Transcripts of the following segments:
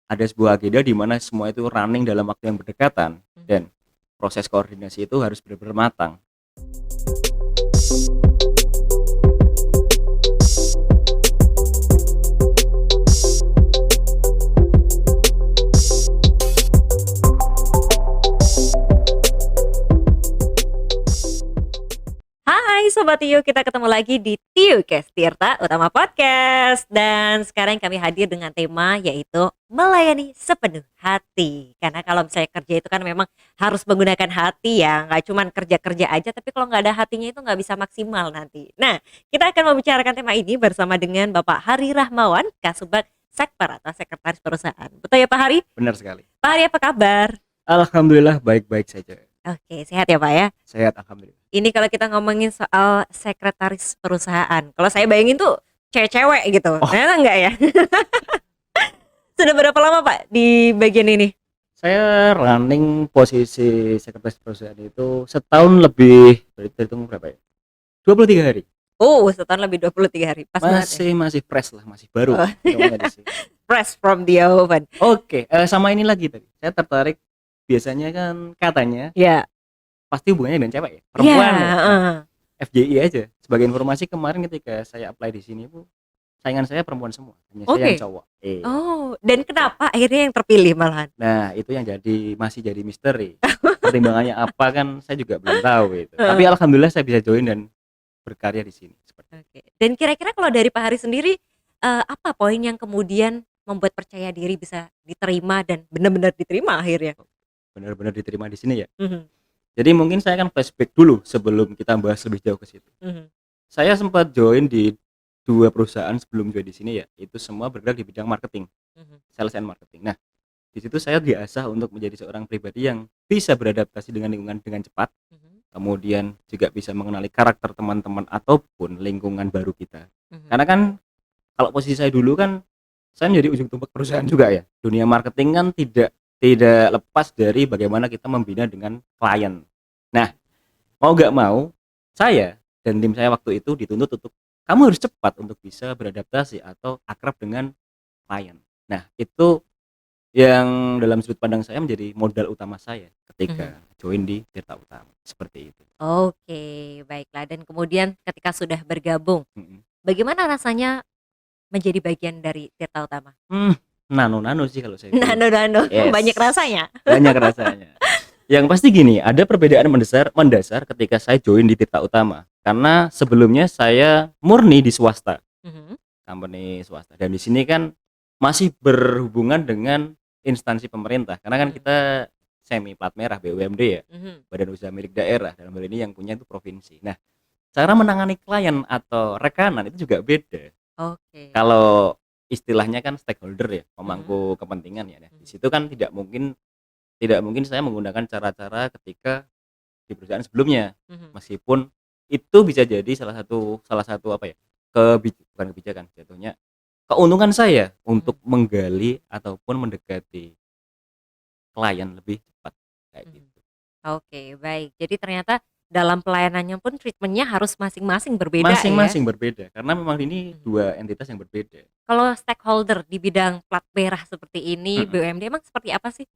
ada sebuah agenda di mana semua itu running dalam waktu yang berdekatan Mhm. dan proses koordinasi itu harus benar-benar matang. Hai Sobat Tiyu, kita ketemu lagi di Tiukes Tirta Utama Podcast. Dan sekarang kami hadir dengan tema yaitu melayani sepenuh hati. Karena kalau misalnya kerja itu kan memang harus menggunakan hati ya, nggak cuman kerja-kerja aja, tapi kalau nggak ada hatinya itu nggak bisa maksimal nanti. Nah, kita akan membicarakan tema ini bersama dengan Bapak Hari Rahmawan, Kasubag Sekper atau Sekretaris Perusahaan. Betul ya Pak Hari? Benar sekali. Pak Hari apa kabar? Alhamdulillah baik-baik saja. Oke, sehat ya Pak ya? Sehat alhamdulillah. Ini kalau kita ngomongin soal sekretaris perusahaan, kalau saya bayangin tuh cewek-cewek gitu, Oh, ternyata enggak ya? Sudah berapa lama Pak di bagian ini? saya running posisi sekretaris perusahaan itu setahun lebih, berarti terhitung berapa ya? 23 hari. Oh, setahun lebih 23 hari, pas banget ya? Masih fresh lah, masih baru Oh, hitungannya di sini. fresh from the oven. Oke, sama ini lagi tadi. Saya tertarik, biasanya kan katanya Ya, pasti hubungannya dengan cewek ya, ya, perempuan ya. Nah, heeh. FYI aja. Sebagai informasi kemarin ketika saya apply di sini Bu, saingan saya perempuan semua, hanya saya yang Oke. cowok. Iya. Oh, dan Gitu. kenapa akhirnya yang terpilih malahan? Nah, itu yang masih jadi misteri. Pertimbangannya apa kan saya juga belum tahu gitu. Tapi Heeh, alhamdulillah saya bisa join dan berkarya di sini seperti itu. oke. Dan kira-kira kalau dari Pak Hari sendiri, apa poin yang kemudian membuat percaya diri bisa diterima dan benar-benar diterima akhirnya? Benar-benar diterima di sini ya. Mhm, Jadi mungkin saya akan flashback dulu sebelum kita bahas lebih jauh ke situ. mhm, Saya sempat join di 2 perusahaan sebelum join di sini ya, itu semua bergerak di bidang marketing, mhm, sales and marketing. Nah, di situ saya diasah untuk menjadi seorang pribadi yang bisa beradaptasi dengan lingkungan dengan cepat, mhm, kemudian juga bisa mengenali karakter teman-teman ataupun lingkungan baru kita. mhm. Karena kan kalau posisi saya dulu kan, saya menjadi ujung tombak perusahaan juga ya. Dunia marketing kan tidak tidak lepas dari bagaimana kita membina dengan klien. Nah, mau gak mau, saya dan tim saya waktu itu dituntut untuk kamu harus cepat untuk bisa beradaptasi atau akrab dengan klien. Nah, itu yang dalam sudut pandang saya menjadi modal utama saya Mhm. ketika join di Tirta Utama, seperti itu. Oke, baiklah dan kemudian ketika sudah bergabung, Mhm. bagaimana rasanya menjadi bagian dari Tirta Utama? Mmm, nano-nano sih kalau saya bilang. Nano-nano, banyak Yes, rasanya? banyak rasanya. Yang pasti gini, ada perbedaan mendasar mendasar ketika saya join di Tirta Utama. Karena sebelumnya saya murni di swasta, Mhm, company swasta. Dan di sini kan masih berhubungan dengan instansi pemerintah. Karena kan mhm, kita semi plat merah BUMD ya, mhm. Badan Usaha Milik Daerah. Dalam hal ini yang punya itu provinsi. Nah, cara menangani klien atau rekanan itu juga beda. Oke. Kalau istilahnya kan stakeholder ya, Mhm, pemangku kepentingan ya. Nah, di mhm, situ kan tidak mungkin saya menggunakan cara-cara ketika di perusahaan sebelumnya. mhm, Meskipun itu bisa jadi salah satu apa ya, bukan kebijakan jatuhnya, keuntungan saya untuk mhm, menggali ataupun mendekati klien lebih cepat, kayak mhm. gitu. Oke, baik. Jadi ternyata dalam pelayanannya pun treatment-nya harus masing-masing berbeda ya? Masing-masing berbeda karena memang ini Mhm. 2 entitas yang berbeda. Kalau stakeholder di bidang plat merah seperti ini, Mhm. BUMD emang seperti apa sih?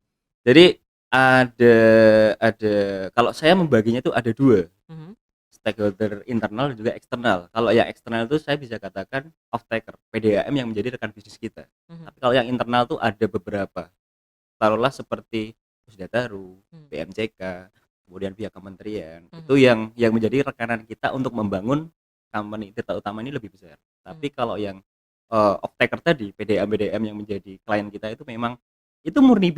Jadi ada ada kalau saya membaginya itu ada 2. Mhm, Stakeholder internal dan juga eksternal. Kalau yang eksternal itu saya bisa katakan off taker, PDAM yang menjadi rekan bisnis kita. mhm, Tapi kalau yang internal tuh ada beberapa. Taruhlah seperti Pusdataru, mhm, BMCK, kemudian pihak kementerian. Itu mhm, yang menjadi rekanan kita untuk membangun company Tirta Utama ini lebih besar. Tapi mhm, kalau yang off taker tadi, PDAM-PDAM yang menjadi klien kita itu memang itu murni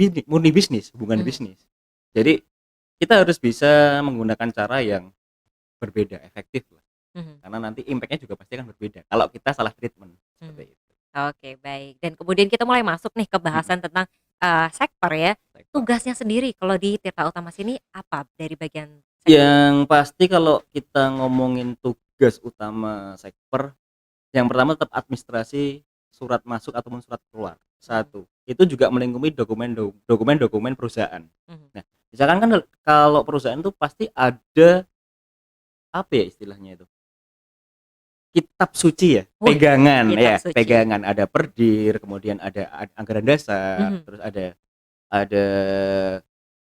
bisnis, hubungan mhm, bisnis. Jadi kita harus bisa menggunakan cara yang berbeda, efektif lah. mhm, Karena nanti impact-nya juga pasti akan berbeda kalau kita salah treatment, mhm. seperti itu. Oke, baik. Dan kemudian kita mulai masuk nih ke Mhm, bahasan tentang, sekper ya. sektor. Tugasnya sendiri kalau di Tirta Utama sini apa dari bagian sekper? Yang pasti kalau kita ngomongin tugas utama sekper, yang pertama tetap administrasi surat masuk ataupun surat keluar, Mhm, satu. Itu juga melingkupi dokumen-dokumen perusahaan. mhm, Nah, misalkan kan kalau perusahaan itu pasti ada, apa ya istilahnya itu, kitab suci ya, Wih, pegangan kitab ya, suci. pegangan. Ada perdir, kemudian ada anggaran dasar, Mhm, terus ada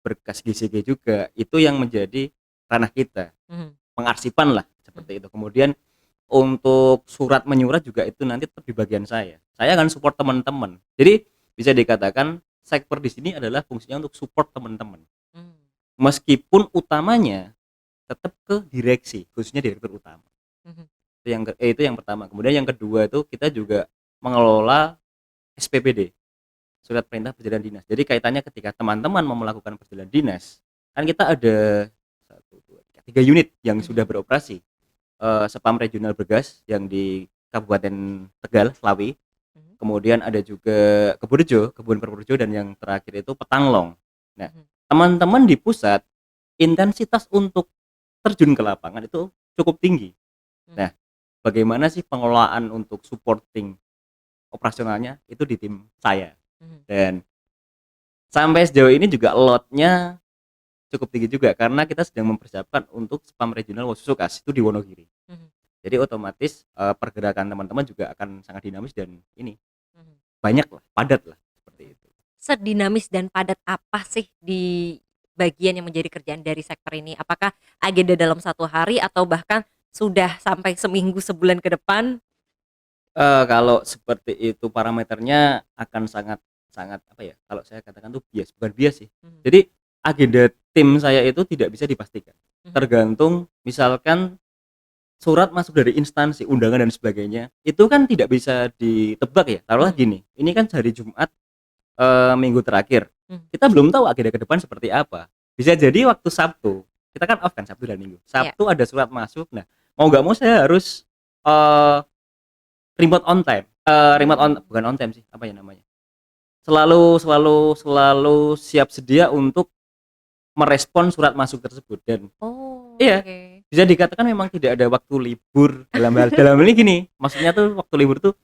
berkas GCG juga. Itu yang menjadi ranah kita, mhm, pengarsipan lah mhm, seperti itu. Kemudian untuk surat menyurat juga itu nanti tetap di bagian saya. Saya akan support teman-teman. Jadi bisa dikatakan sekper di sini adalah fungsinya untuk support teman-teman. mmm, Meskipun utamanya tetap ke direksi, khususnya direktur utama. mhm, Itu yang pertama. Kemudian yang kedua itu kita juga mengelola SPPD, surat perintah perjalanan dinas. Jadi kaitannya ketika teman-teman mau melakukan perjalanan dinas, kan kita ada satu, dua, tiga unit yang mhm, sudah beroperasi. Spam Regional Bergas yang di Kabupaten Tegal, Slawi. mhm, Kemudian ada juga Keburejo, Kebun Purworejo, dan yang terakhir itu Petanglong. Nah, mhm, teman-teman di pusat intensitas untuk terjun ke lapangan itu cukup tinggi. mhm, Nah, bagaimana sih pengelolaan untuk supporting operasionalnya itu di tim saya. mhm, Dan sampai sejauh ini juga lotnya cukup tinggi juga karena kita sedang mempersiapkan untuk spam regional Wasusukas itu di Wonogiri. mhm, Jadi otomatis pergerakan teman-teman juga akan sangat dinamis dan ini mhm. banyak lah, padat lah seperti itu. Sedinamis dan padat apa sih di bagian yang menjadi kerjaan dari sektor ini? Apakah agenda dalam satu hari atau bahkan sudah sampai seminggu, sebulan ke depan? Kalau seperti itu parameternya akan sangat sangat apa ya, kalau saya katakan tuh bias, bukan bias sih. Mhm, Jadi agenda tim saya itu tidak bisa dipastikan. mhm, Tergantung misalkan surat masuk dari instansi, undangan dan sebagainya, itu kan tidak bisa ditebak ya. Taruhlah mhm, gini, ini kan hari Jumat, minggu terakhir. mhm, Kita belum tahu agenda ke depan seperti apa. Bisa jadi waktu Sabtu, kita kan off kan Sabtu dan Minggu. iya, Sabtu ada surat masuk, nah mau nggak mau saya harus eee remote on time, remote on mmm, bukan on time sih, apa ya namanya, selalu selalu selalu siap sedia untuk merespon surat masuk tersebut. Dan oh, iya, oke. bisa dikatakan memang tidak ada waktu libur dalam hal ini gini, maksudnya tuh waktu libur tuh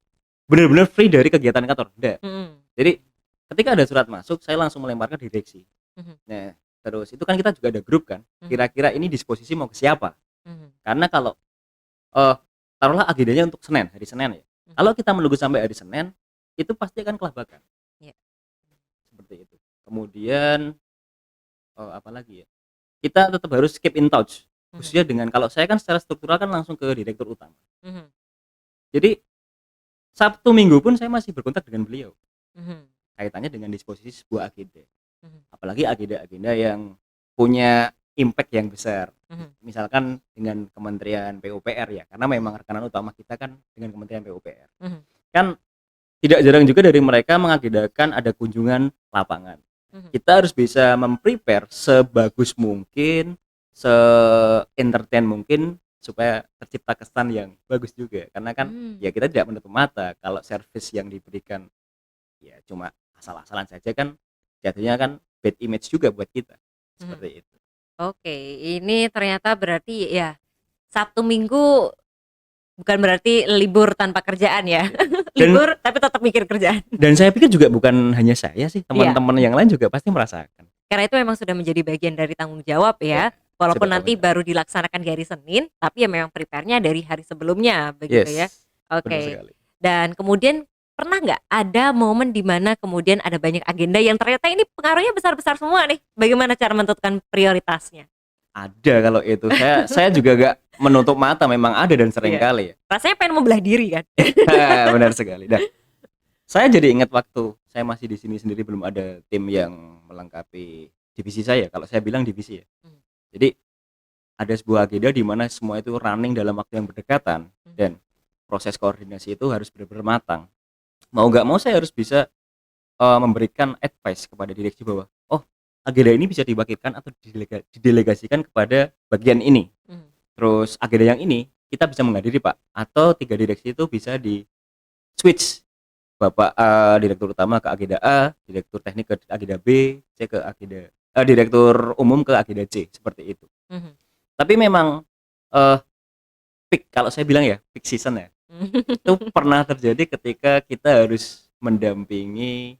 benar-benar free dari kegiatan kantor, enggak. Mhm, Jadi ketika ada surat masuk saya langsung melemparkan ke direksi. mhm, Nah, terus itu kan kita juga ada grup kan, mhm, kira-kira ini disposisi mau ke siapa? mhm, Karena kalau Eee, taruhlah agendanya untuk Senin, hari Senin ya. mhm, Kalau kita menunggu sampai hari Senin, itu pasti akan kelabakan, iya, seperti itu. Kemudian, apalagi ya, kita tetap harus keep in touch, mhm, khususnya dengan kalau saya kan secara struktural kan langsung ke direktur utama. mhm, Jadi, Sabtu Minggu pun saya masih berkontak dengan beliau, mhm, kaitannya dengan disposisi sebuah agenda. mhm, Apalagi agenda-agenda yang punya impact yang besar. mhm, Misalkan dengan Kementerian PUPR ya, karena memang rekanan utama kita kan dengan Kementerian PUPR. mhm, Kan tidak jarang juga dari mereka mengagendakan ada kunjungan lapangan. mhm, Kita harus bisa memprepare sebagus mungkin, se-entertain mungkin supaya tercipta kesan yang bagus juga. Karena kan mmm, ya kita tidak menutup mata kalau service yang diberikan ya cuma asal-asalan saja kan jatuhnya kan bad image juga buat kita. mhm. Seperti itu. Oke, ini ternyata berarti ya Sabtu Minggu bukan berarti libur tanpa kerjaan ya? Ya. Dan Libur tapi tetap mikir kerjaan. saya pikir juga bukan hanya saya sih, Iya, teman-teman yang lain juga pasti merasakan. karena itu memang sudah menjadi bagian dari tanggung jawab Ya, ya, walaupun sudah nanti benar. baru dilaksanakan di hari Senin, tapi ya memang prepare-nya dari hari sebelumnya begitu ya. Yes, benar Oke, sekali. dan kemudian pernah nggak ada momen di mana kemudian ada banyak agenda yang ternyata ini pengaruhnya besar-besar semua nih, bagaimana cara menentukan prioritasnya? Ada kalau itu, saya juga gak menutup mata, memang ada dan sering Iya, kali ya. rasanya pengen membelah diri kan? Benar sekali. Nah, saya jadi ingat waktu saya masih di sini sendiri belum ada tim yang melengkapi divisi saya, kalau saya bilang divisi ya. Mmm, Jadi ada sebuah agenda di mana semua itu running dalam waktu yang berdekatan mhm, dan proses koordinasi itu harus benar-benar matang. Mau nggak mau saya harus bisa memberikan advice kepada direksi bahwa, "Oh, agenda ini bisa dibagikan atau didelegasikan kepada bagian ini. mhm, Terus agenda yang ini kita bisa menghadiri, Pak, atau 3 direksi itu bisa di-switch. Bapak, direktur utama ke agenda A, direktur teknik ke agenda B, saya ke agenda direktur umum ke agenda C," seperti itu. mhm, Tapi memang, eee, peak kalau saya bilang ya, peak season ya, itu pernah terjadi ketika kita harus mendampingi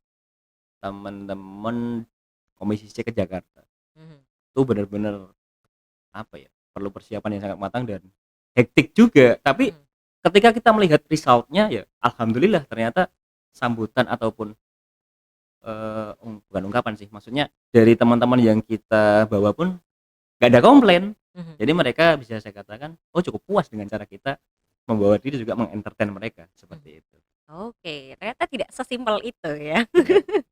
teman-teman Komisi C ke Jakarta. mhm, Itu benar-benar apa ya, perlu persiapan yang sangat matang dan hektik juga. Tapi mhm, ketika kita melihat result-nya ya alhamdulillah ternyata sambutan ataupun bukan ungkapan sih, maksudnya dari teman-teman yang kita bawa pun gak ada komplain. Mhm. Jadi mereka bisa saya katakan, oh cukup puas dengan cara kita membawa diri juga mengentertain mereka, Mhm. seperti itu. Oke, ternyata tidak sesimpel itu ya. Benar.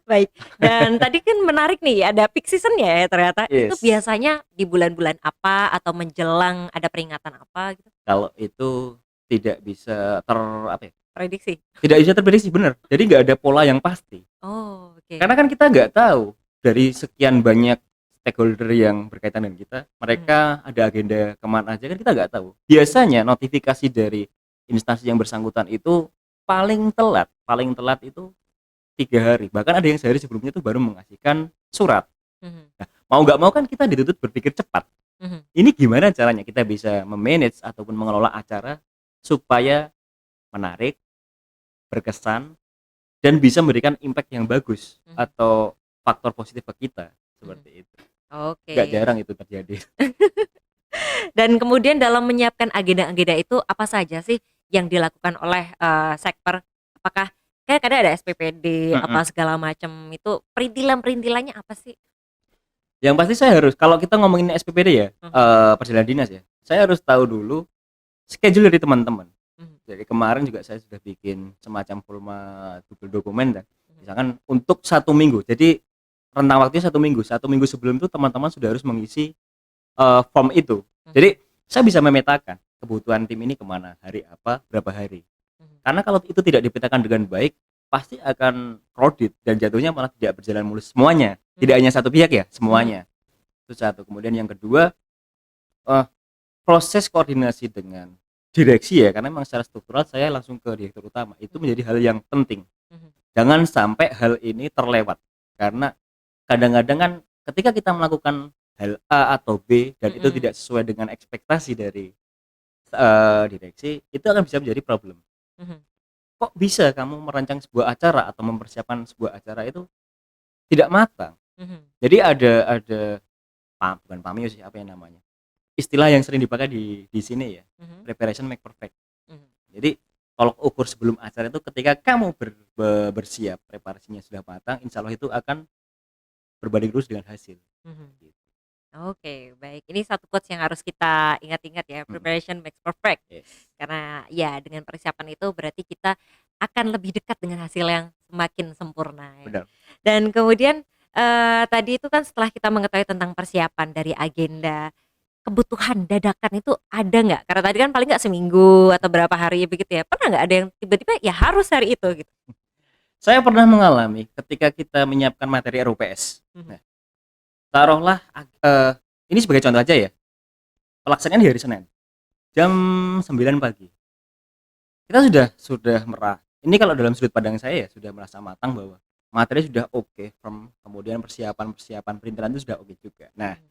Baik, dan tadi kan menarik nih ada peak season-nya ya ternyata. Itu Yes. biasanya di bulan-bulan apa atau menjelang ada peringatan apa gitu? Kalau itu tidak bisa apa ya, Prediksi? tidak bisa terprediksi, bener. Jadi nggak ada pola yang pasti. Oh, Karena oke. kan kita nggak tahu dari sekian banyak stakeholder yang berkaitan dengan kita, Mhm, mereka ada agenda kemana aja kan kita nggak tahu. Biasanya notifikasi dari instansi yang bersangkutan itu paling telat itu 3 hari. Bahkan ada yang sehari sebelumnya itu baru mengasihkan surat. mhm, Nah, mau nggak mau kan kita dituntut berpikir cepat. mhm, Ini gimana caranya kita bisa memanage ataupun mengelola acara supaya menarik, berkesan, dan bisa memberikan impact yang bagus mhm, atau faktor positif ke kita, mhm. seperti itu. Nggak Oke. jarang itu terjadi. Dan kemudian dalam menyiapkan agenda-agenda itu apa saja sih yang dilakukan oleh, sekper? Apakah kan kadang ada SPPD, Mhm. apa segala macam itu perintilan-perintilannya apa sih? Yang pasti saya harus kalau kita ngomongin SPPD ya, Mhm, perjalanan dinas ya, saya harus tahu dulu schedule dari teman-teman. mhm, Jadi kemarin juga saya sudah bikin semacam format Google dokumen kan, mhm, misalkan untuk 1 minggu. Jadi rentang waktunya 1 minggu. 1 minggu sebelum itu teman-teman sudah harus mengisi form itu. mhm, Jadi saya bisa memetakan kebutuhan tim ini kemana, hari apa, berapa hari. mhm, Karena kalau itu tidak dipetakan dengan baik, pasti akan crowded dan jatuhnya malah tidak berjalan mulus semuanya. Tidak mhm, hanya satu pihak ya, mhm, semuanya. Itu satu. Kemudian yang kedua, eh, proses koordinasi dengan direksi ya, karena memang secara struktural saya langsung ke direktur utama. Itu mhm, menjadi hal yang penting. mhm, Jangan sampai hal ini terlewat. Karena kadang-kadang kan ketika kita melakukan hal A atau B dan itu mhm, tidak sesuai dengan ekspektasi dari direksi, itu akan bisa menjadi problem. mhm, Kok bisa kamu merancang sebuah acara atau mempersiapkan sebuah acara itu tidak matang? mhm, Jadi ada bukan pameo sih, apa yang namanya, istilah yang sering dipakai di sini ya, mhm, preparation make perfect. mhm, Jadi tolok ukur sebelum acara itu ketika kamu bersiap, preparasinya sudah matang, insya Allah itu akan berbanding lurus dengan hasil, mhm. gitu. Oke, baik. Ini satu quotes yang harus kita ingat-ingat ya, Mhm, preparation makes perfect. yes, Karena ya dengan persiapan itu berarti kita akan lebih dekat dengan hasil yang semakin sempurna ya. benar. Dan kemudian, tadi itu kan setelah kita mengetahui tentang persiapan dari agenda, kebutuhan dadakan itu ada nggak? Karena tadi kan paling nggak seminggu atau berapa hari begitu ya, pernah nggak ada yang tiba-tiba ya harus hari itu gitu? Saya pernah mengalami ketika kita menyiapkan materi RUPS. Mhm, Nah, taruhlah ini sebagai contoh aja ya, pelaksanaan di hari Senin, jam 9 pagi. Kita sudah ini kalau dalam sudut pandang saya ya, sudah merasa matang bahwa materi sudah oke, kemudian persiapan perintilan itu sudah oke juga. Nah, mhm,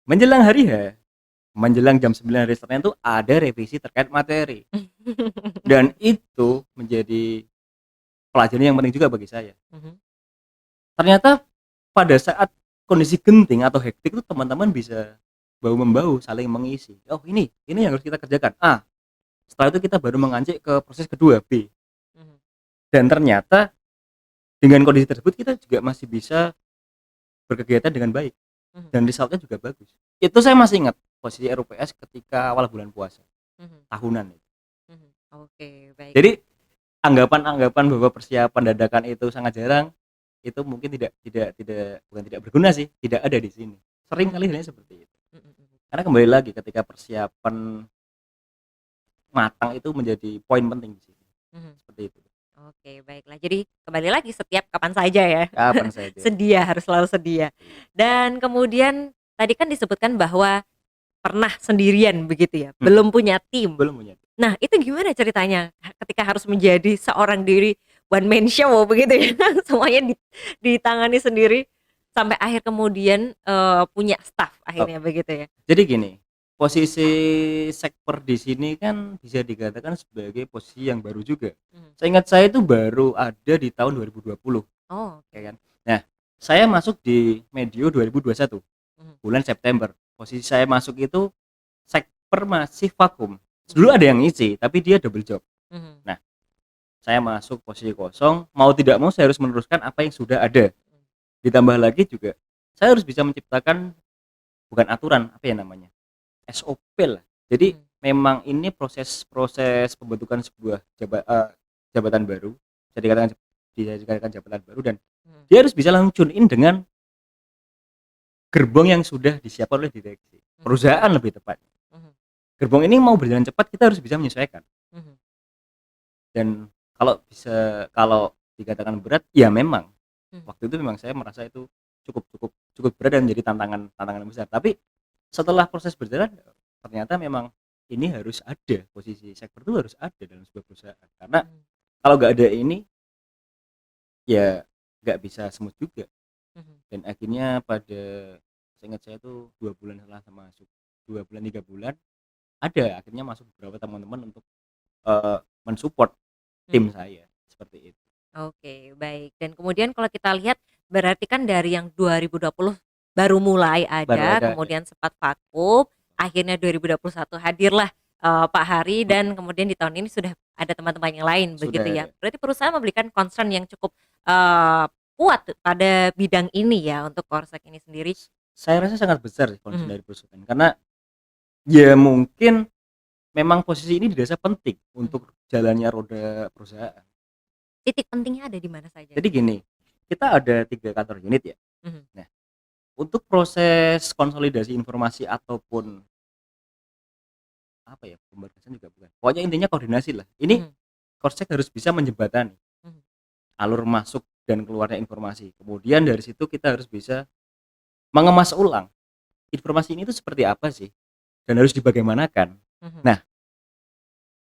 menjelang hari H, menjelang jam 9 hari Senin itu ada revisi terkait materi, dan itu menjadi pelajaran yang penting juga bagi saya. mhm, Ternyata pada saat kondisi genting atau hektik itu teman-teman bisa bahu-membahu saling mengisi. Oh, ini yang harus kita kerjakan. A. Setelah itu kita baru mengancik ke proses kedua, B. mhm, Dan ternyata dengan kondisi tersebut kita juga masih bisa berkegiatan dengan baik mhm, dan resultnya juga bagus. Itu saya masih ingat posisi RUPS ketika awal bulan puasa mhm, tahunan itu. mhm. Oke, baik. Jadi anggapan-anggapan bahwa persiapan dadakan itu sangat jarang, itu mungkin bukan tidak berguna sih, tidak ada di sini. Sering kali Mmm, halnya seperti itu. mhm, mhm, Karena kembali lagi ketika persiapan matang itu menjadi poin penting di sini. mhm. Seperti itu. Oke, baiklah. Jadi kembali lagi setiap kapan saja ya, Kapan saja. sedia, harus selalu sedia. Iya. Dan kemudian tadi kan disebutkan bahwa pernah sendirian begitu ya, Mhm. belum punya tim. Belum punya. Nah, itu gimana ceritanya ketika harus menjadi seorang diri one man show begitu ya, semuanya ditangani sendiri sampai akhir kemudian, punya staff Oh, akhirnya begitu ya? jadi gini, posisi sekper di sini kan bisa dikatakan sebagai posisi yang baru juga. Mhm. Seingat saya itu baru ada di tahun 2020, Oh, ya oke. kan. Nah, saya masuk di medio 2021, Mhm, bulan September. Posisi saya masuk itu sekper masih vakum. Dulu ada yang ngisi, tapi dia double job. Mhm. Nah, saya masuk posisi kosong, mau tidak mau saya harus meneruskan apa yang sudah ada. Ditambah lagi juga saya harus bisa menciptakan bukan aturan, apa ya namanya, SOP lah. Jadi Mhm. memang ini proses pembentukan sebuah jabatan baru, bisa dikatakan jabatan baru, dan Mhm. dia harus bisa langsung tune in dengan gerbong yang sudah disiapkan oleh direksi, Mhm. perusahaan lebih tepat. Mhm. Gerbong ini mau berjalan cepat, kita harus bisa menyesuaikan. Mhm. Dan kalau dikatakan berat, ya memang Mhm. waktu itu memang saya merasa itu cukup cukup cukup berat dan menjadi tantangan tantangan besar. Tapi setelah proses berjalan, ternyata memang ini harus ada, posisi sektor itu harus ada dalam sebuah perusahaan. Karena Mhm. kalau nggak ada ini, ya nggak bisa smooth juga. Mhm. Dan akhirnya pada, seingat saya tuh 2 bulan setelah masuk, 2 bulan 3 bulan, ada akhirnya masuk beberapa teman-teman untuk mensupport tim Mhm. saya, seperti itu. Oke, baik. Dan kemudian kalau kita lihat berarti kan dari yang 2020 baru mulai Baru ada, ada ya. kemudian sempat vakum, akhirnya 2021 hadirlah Pak Hari dan Mhm, kemudian di tahun ini sudah ada teman-teman yang lain begitu sudah ya. ada. Berarti perusahaan memberikan concern yang cukup eee, kuat pada bidang ini ya untuk Korsek ini sendiri. Saya rasa sangat besar sih concern Mhm. dari perusahaan, karena ya mungkin memang posisi ini dirasa penting Mhm. untuk jalannya roda perusahaan. Titik pentingnya ada di mana saja Jadi nih? gini, kita ada 3 kantor unit ya. Mhm. Nah, untuk proses konsolidasi informasi ataupun apa ya, pembatasan juga bukan, pokoknya intinya koordinasi lah. Ini Mhm. Korsek harus bisa menjembatani Mhm. alur masuk dan keluarnya informasi. Kemudian dari situ kita harus bisa mengemas ulang informasi ini tuh seperti apa sih dan harus dibagaimanakan. Mhm. Nah,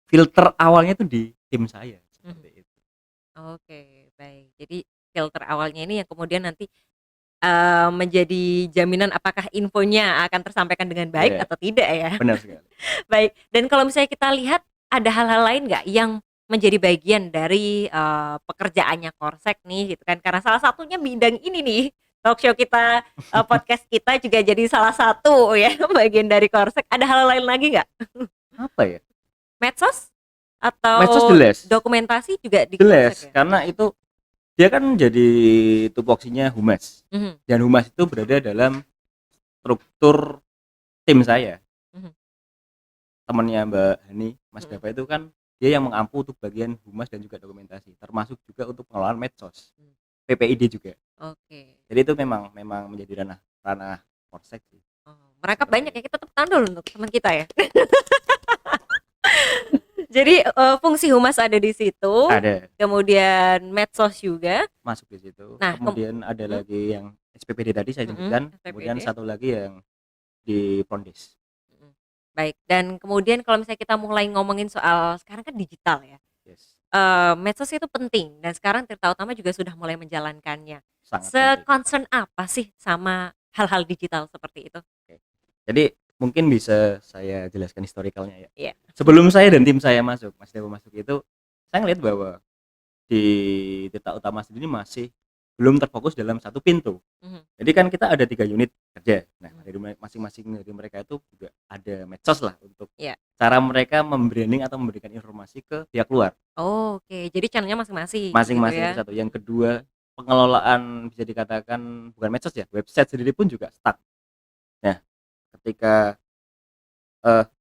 filter awalnya tuh di tim saya, Mhm. seperti itu. Oke, baik. Jadi filter awalnya ini yang kemudian nanti menjadi jaminan apakah infonya akan tersampaikan dengan baik Iya, atau tidak ya. benar sekali. Baik, dan kalau misalnya kita lihat ada hal-hal lain nggak yang menjadi bagian dari, pekerjaannya Korsek nih gitu kan, karena salah satunya bidang ini nih, talk show kita, podcast kita juga jadi salah satu ya bagian dari Korsek, ada hal lain lagi nggak? Apa ya, Medsos? medsos Atau jelas, dokumentasi juga di Korsek jelas, ya? karena itu dia kan jadi tupoksinya humas, Mhm. dan humas itu berada dalam struktur tim saya. Mhm. Temannya Mbak Hani, Mas Mhm. Dava itu kan dia yang mengampu untuk bagian humas dan juga dokumentasi, termasuk juga untuk pengelolaan medsos, Mmm. PPID juga. Oke. Jadi itu memang memang menjadi ranah ranah Polsek sih, Oh, mereka banyak seperti ya, itu. kita tepuk tangan dulu untuk teman kita ya. Jadi, fungsi humas ada di situ, Ada, kemudian medsos juga. masuk di situ. Nah, Kemudian ada mhm, lagi yang SPPD tadi saya mhm, sebutkan, kemudian SPPD, satu lagi yang di Prondes. mhm. Baik, dan kemudian kalau misalnya kita mulai ngomongin soal sekarang kan digital ya, Yes, medsos itu penting dan sekarang Tirta Utama juga sudah mulai menjalankannya. sangat penting. Se-concern apa sih sama hal-hal digital seperti itu? Oke. Jadi mungkin bisa saya jelaskan historicalnya ya. Iya. Sebelum saya dan tim saya masuk, Mas Dewa masuk itu, saya ngelihat bahwa di Tirta Utama sendiri masih belum terfokus dalam satu pintu. Mhm. Jadi kan kita ada 3 unit kerja. Nah, Mhm. dari masing-masing dari mereka itu juga ada medsos lah untuk Iya. cara mereka membranding atau memberikan informasi ke pihak luar. Oke, jadi channel-nya masing-masing gitu Masing-masing itu ya? satu. Yang Mhm. kedua, pengelolaan bisa dikatakan bukan medsos ya, website sendiri pun juga stuck. Nah, ketika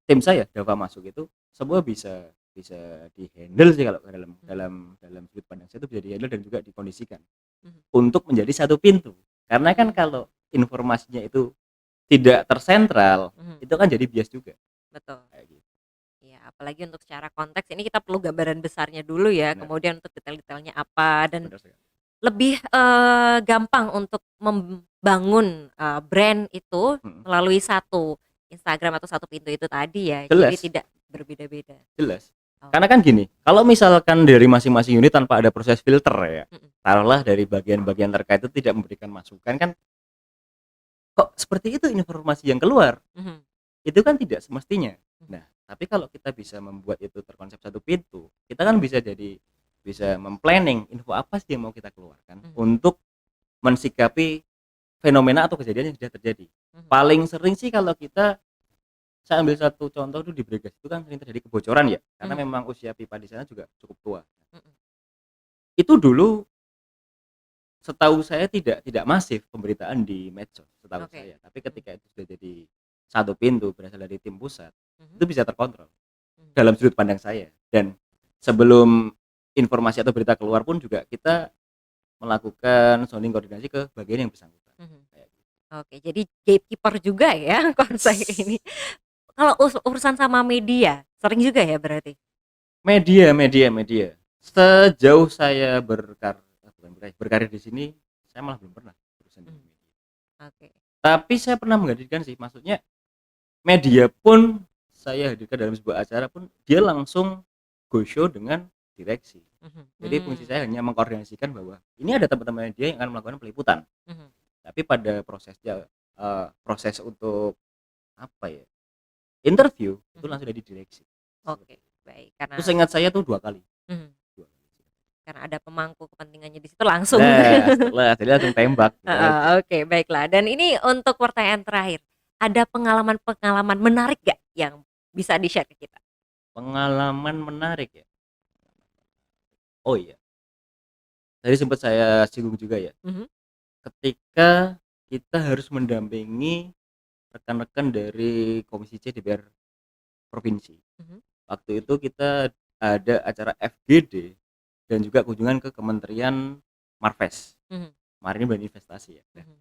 tim saya Dava masuk itu, semua bisa bisa di-handle sih kalau dalam Mhm. dalam dalam sudut pandang saya itu bisa di-handle dan juga dikondisikan Mhm. untuk menjadi satu pintu. Karena kan Mmm. kalau informasinya itu tidak tersentral, Mhm. itu kan jadi bias juga, Betul. kayak gitu. Iya, apalagi untuk secara konteks ini kita perlu gambaran besarnya dulu ya, Benar, kemudian untuk detail-detailnya apa dan benar sekali. lebih, gampang untuk membangun, brand itu Mhm. melalui satu Instagram atau satu pintu itu tadi ya, jadi Jelas tidak berbeda-beda. jelas. Oh, Karena kan gini, kalau misalkan dari masing-masing unit tanpa ada proses filter ya, mhm. taruhlah dari bagian-bagian terkait itu tidak memberikan masukan kan, kok seperti itu informasi yang keluar, Mhm. itu kan tidak semestinya. Mhm. Nah, tapi kalau kita bisa membuat itu terkonsep satu pintu, kita kan bisa info apa sih yang mau kita keluarkan Mhm. untuk mensikapi fenomena atau kejadian yang sudah terjadi. Mhm. Paling sering sih kalau kita saya ambil satu contoh tuh di Bregas itu kan sering terjadi kebocoran ya, karena Mhm. memang usia pipa di sana juga cukup tua. Mhm. Itu dulu setahu saya tidak masif pemberitaan di medsos, setahu Oke. saya. Tapi Mhm. ketika itu sudah jadi satu pintu berasal dari tim pusat, Mhm. itu bisa terkontrol Mhm. dalam sudut pandang saya. Dan sebelum informasi atau berita keluar pun juga kita melakukan sounding koordinasi ke bagian yang bersangkutan. Mhm. Kayak gitu. Oke, jadi gatekeeper juga ya konsep ini. Kalau urusan sama media, sering juga ya berarti? Media. Sejauh saya berkarir di sini, saya malah belum pernah berurusan dengan Mhm. media. Oke. Tapi saya pernah menghadirkan sih, maksudnya media pun saya hadirkan dalam sebuah acara pun dia langsung go show dengan direksi. Mhm. Jadi fungsi saya hanya mengkoordinasikan bahwa ini ada teman-teman media yang akan melakukan peliputan. Mhm. Tapi pada prosesnya proses untuk apa ya? Interview itu Mhm. langsung dari direksi. Oke, baik. Itu Karena seingat saya tuh 2 kali. mhm, 2 kali. karena ada pemangku kepentingannya di situ langsung. Nah, setelah jadi langsung tembak gitu Heeh, aja. oke, baiklah. Dan ini untuk pertanyaan terakhir, ada pengalaman-pengalaman menarik gak yang bisa di-share ke kita? Pengalaman menarik ya. Oh iya, tadi sempat saya singgung juga ya. Mhm. Ketika kita harus mendampingi rekan-rekan dari Komisi C DPR provinsi. Mhm. Waktu itu kita ada acara FGD dan juga kunjungan ke Kementerian Marves, Mhm. Maritim dan Investasi ya. Nah, Mhm.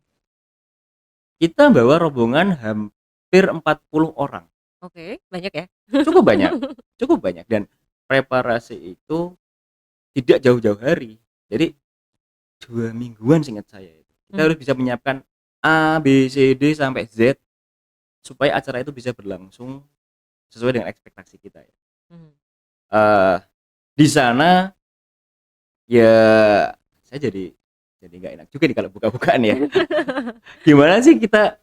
kita bawa rombongan hampir 40 orang. Oke, banyak ya? Cukup banyak, cukup banyak dan preparasi itu tidak jauh-jauh hari. Jadi 2 mingguan seingat saya itu. Kita harus Mhm. bisa menyiapkan A, B, C, D sampai Z supaya acara itu bisa berlangsung sesuai dengan ekspektasi kita ya. Mhm. Eee, di sana ya saya jadi nggak enak juga nih kalau buka-bukaan ya. Gimana sih kita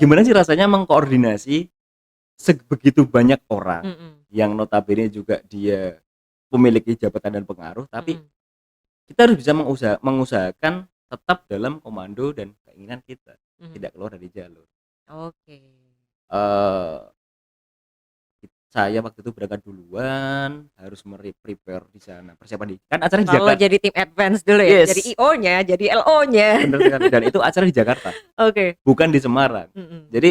gimana sih rasanya mengkoordinasi sebegitu banyak orang Mhm. yang notabene juga dia memiliki jabatan dan pengaruh, tapi Mhm. kita harus bisa mengusahakan tetap dalam komando dan keinginan kita, Mhm. tidak keluar dari jalur. Oke. Eee, saya waktu itu berangkat duluan, harus prepare di sana, persiapan kan acara di Kalau Jakarta. jadi tim advance dulu ya? Jadi Yes, IO-nya, jadi LO-nya. bener sekali dan itu acara di Jakarta, Oke. bukan di Semarang. Mhm. Jadi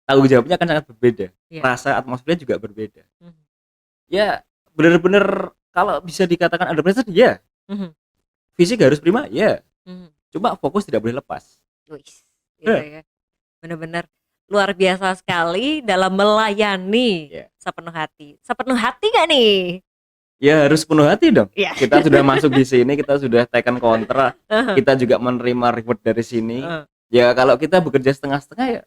tanggung jawabnya akan sangat berbeda, Iya. rasa atmosfernya juga berbeda. Mhm. Ya, bener-bener kalau bisa dikatakan under pressure, ya. Mhm. Fisik harus prima, ya. Mhm. Cuma fokus tidak boleh lepas. Wis, gitu Heh, ya. Bener-bener luar biasa sekali dalam melayani ya. sepenuh hati. Sepenuh hati gak nih? Ya harus penuh hati dong. Iya. Kita sudah masuk di sini, kita sudah taken kontrak, Heeh, kita juga menerima reward dari sini. heeh. Ya kalau kita bekerja setengah-setengah ya,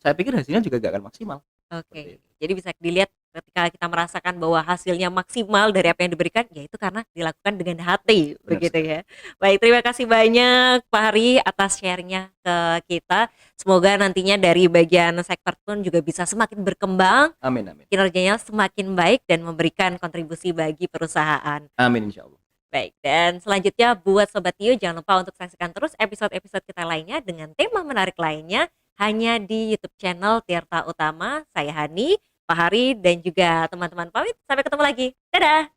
saya pikir hasilnya juga gak akan maksimal. Seperti Oke, itu. jadi bisa dilihat ketika kita merasakan bahwa hasilnya maksimal dari apa yang diberikan, ya itu karena dilakukan dengan hati, Benar begitu sekali. ya. Baik, terima kasih banyak Pak Hari atas share-nya ke kita. Semoga nantinya dari bagian sektor pun juga bisa semakin berkembang, Amin, amin. kinerjanya semakin baik dan memberikan kontribusi bagi perusahaan. Amin insya Allah. Baik, dan selanjutnya buat Sobat Tio jangan lupa untuk saksikan terus episode-episode kita lainnya dengan tema menarik lainnya hanya di YouTube channel Tirta Utama. Saya Hani, Pak Hari, dan juga teman-teman pamit. Sampai ketemu lagi. Dadah!